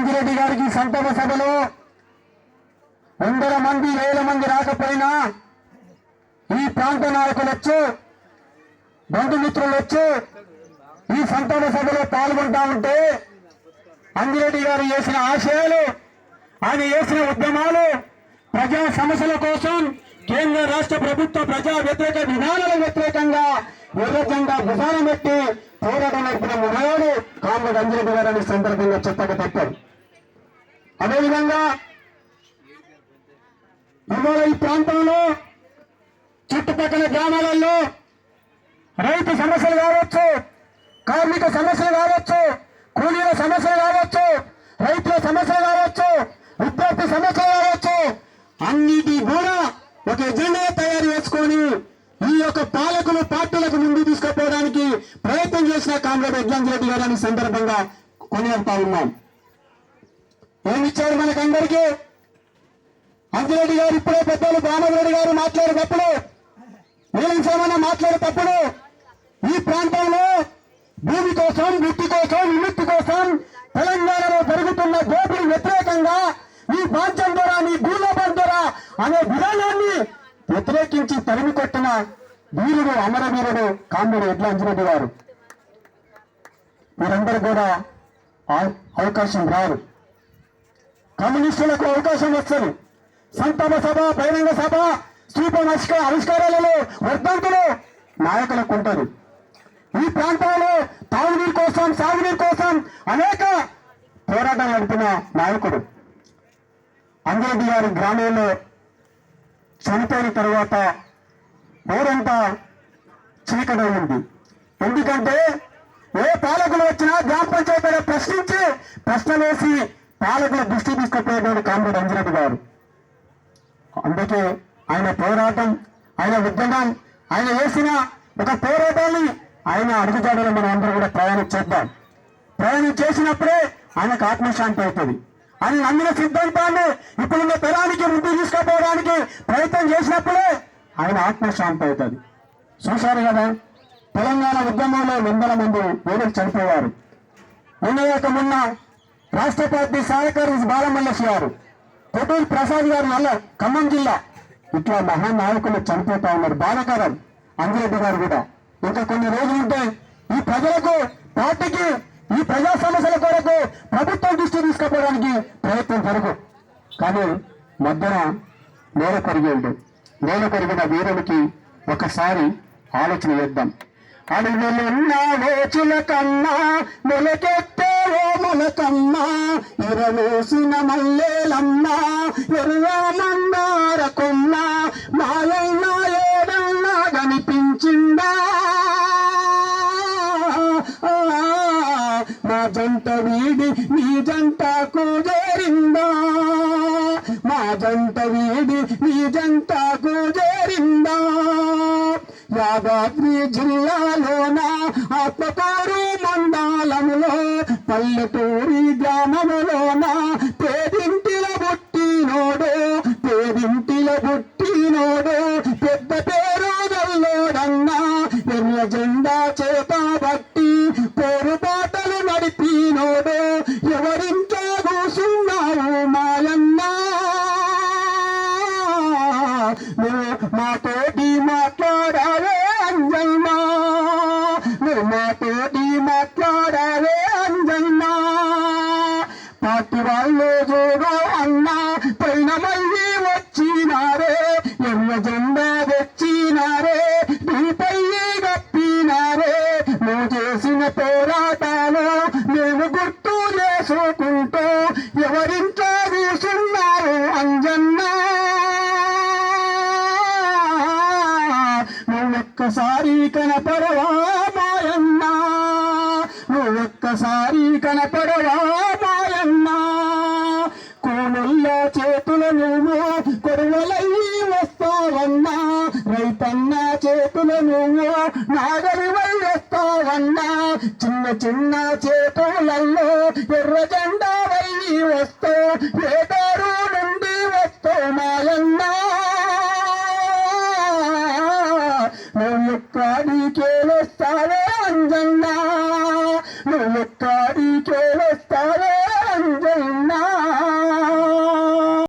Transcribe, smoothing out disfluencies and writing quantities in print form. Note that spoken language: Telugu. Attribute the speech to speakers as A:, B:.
A: అంజిరెడ్డి గారికి సంతాప సభలో 100 మంది 1000 మంది రాకపోయినా ఈ ప్రాంత నాయకులు వచ్చి బంధుమిత్రులు వచ్చి ఈ సంతాప సభలో పాల్గొంటా ఉంటే అంజిరెడ్డి గారు చేసిన ఆశయాలు, ఆయన చేసిన ఉద్యమాలు, ప్రజా సమస్యల కోసం కేంద్ర రాష్ట్ర ప్రభుత్వ ప్రజా వ్యతిరేక విధానాల వ్యతిరేకంగా ఎర్రజెండా భుజాన పెట్టి పోరాటం నడిపిన మునగాడు కామ్రేడ్ అంజిరెడ్డి గారని సందర్భంగా చెప్పక తప్పదు. అదేవిధంగా ఇవాళ ఈ ప్రాంతంలో చుట్టుపక్కల గ్రామాలలో రైతు సమస్యలు కావచ్చు, కార్మిక సమస్యలు కావచ్చు, కూలీల సమస్యలు కావచ్చు, రైతుల సమస్యలు కావచ్చు, విద్యార్థి సమస్యలు కావచ్చు, అన్నిటి కూడా ఒక ఎజెండా తయారు చేసుకొని ఈ యొక్క పాలకులు పార్టీలకు ముందు తీసుకుపోవడానికి ప్రయత్నం చేసిన కామ్రేడ్ అంజిరెడ్డి గారు అని సందర్భంగా కొనియాడుతా ఉన్నాం. ఏమిచ్చారు మనకందరికీ? అంజిరెడ్డి గారు ఇప్పుడే పెద్దలు రామరెడ్డి గారు మాట్లాడేటప్పుడు, నీలం సామాన్య మాట్లాడేటప్పుడు ఈ ప్రాంతంలో భూమి కోసం, వృత్తి కోసం, విముక్తి కోసం తెలంగాణలో జరుగుతున్న దోపిడీ వ్యతిరేకంగా ఈ బాధ్యం ద్వారా, నీ భూలోపం ద్వారా అనే విధానాన్ని వ్యతిరేకించి తరిమి కొట్టిన వీరుడు, అమరవీరుడు కామ్రేడ్ అంజిరెడ్డి గారు. మీరందరూ కూడా అవకాశం రారు, కమ్యూనిస్టులకు అవకాశం వస్తుంది. సంతాప సభ, బహిరంగ సభ, స్థూపం ఆవిష్కారాలలో వర్ధంతులు నాయకులకు ఉంటారు. ఈ ప్రాంతంలో తాగునీరు కోసం, సాగునీరు కోసం అనేక పోరాటాలు నడిపిన నాయకుడు అంజిరెడ్డి గారి గ్రామంలో చనిపోయిన తర్వాత ఊరంతా చీకటైంది. ఎందుకంటే ఏ పాలకులు వచ్చినా గ్రామ పంచాయతీలో ప్రశ్నించి ప్రశ్నలేసి పాలకుల దృష్టి తీసుకుపోయేటువంటి కామ్రేడ్ అంజిరెడ్డి గారు. అందుకే ఆయన పోరాటం, ఆయన ఉద్యమం, ఆయన వేసిన ఒక పోరాటాన్ని ఆయన అడుగుజాడలో మనం అందరూ కూడా ప్రయాణం చేద్దాం. ప్రయాణం చేసినప్పుడే ఆయనకు ఆత్మశాంతి అవుతుంది. ఆయన నమ్మిన సిద్ధాంతాన్ని ఇప్పుడున్న తరానికి ముందు తీసుకుపోవడానికి ప్రయత్నం చేసినప్పుడే ఆయన ఆత్మశాంతి అవుతుంది. చూశారు కదా, తెలంగాణ ఉద్యమంలో 100 మంది వేలకు చనిపోయారు. మొన్న రాష్ట్ర పార్టీ సహాయకారి బాలమల్లేష్ గారు, కొట్టూరు ప్రసాద్ గారు నల్ల ఖమ్మం జిల్లా, ఇట్లా మహానాయకులు చనిపోతా ఉన్నారు. బాధాకరం. అంజిరెడ్డి గారు కూడా ఇంకా కొన్ని రోజులు ఉంటే ఈ ప్రజలకు, పార్టీకి, ఈ ప్రజా సమస్యల కొరకు ప్రభుత్వం దృష్టి తీసుకుపోవడానికి ప్రయత్నం జరుగు. కానీ మధ్యన నేల కొరిగేడు. నేల కొరిగిన వీరునికి ఒకసారి ఆలోచన చేద్దాం. అడుగులున్నావో చిలకన్నా, మొలకెత్తేవో మొలకన్నా, ఎరవేసిన మల్లేలన్నా, ఎరువా మందార కొన్న, మాయన్నా ఏడన్నా కనిపించిందా, మా జంట వీడి నీ జంటకు చేరిందా, మా జంట వీడి నీ జంటకు చేరిందా. యాదాద్రి జిల్లాలోన ఆత్మకూరు మండలంలో పల్లెటూరి గ్రామములోన పేదింటిల పుట్టినోడు, పేదింటిల పుట్టినోడు, పెద్ద పేరు గల్లోడన్నా, ఎర్ర జెండా చేత బట్టి పోరుబాటలు నడిపినోడు, ఎవరింట్లో కూసున్నావు మాయన్నా, మాతోటి మాట్లాడావే అంజన్నా, మాతోటి మాట్లాడావే అంజన్నా. పార్టీ వాళ్ళు చూడు అన్నా, పైన మళ్ళీ వచ్చినారే, ఎర్ర జెండా తెచ్చినారే, నీపై గప్పినారే, నువ్వు చేసిన పోరాటాలు మేము గుర్తు చేసుకుంటూ ఎవరింట్లో కూసున్నారు అంజన్నా. నువ్వొక్కసారి కనపడవా మాయన్నా, నువ్వొక్కసారి కనపడవా మాయన్నా. కూనుల్ల చేతుల నువ్వు కొరువలయ్యి వస్తావన్నా, రైతన్న చేతుల నువ్వు నాగలివై వస్తావన్నా, చిన్న చిన్న చేతులలో ఎర్ర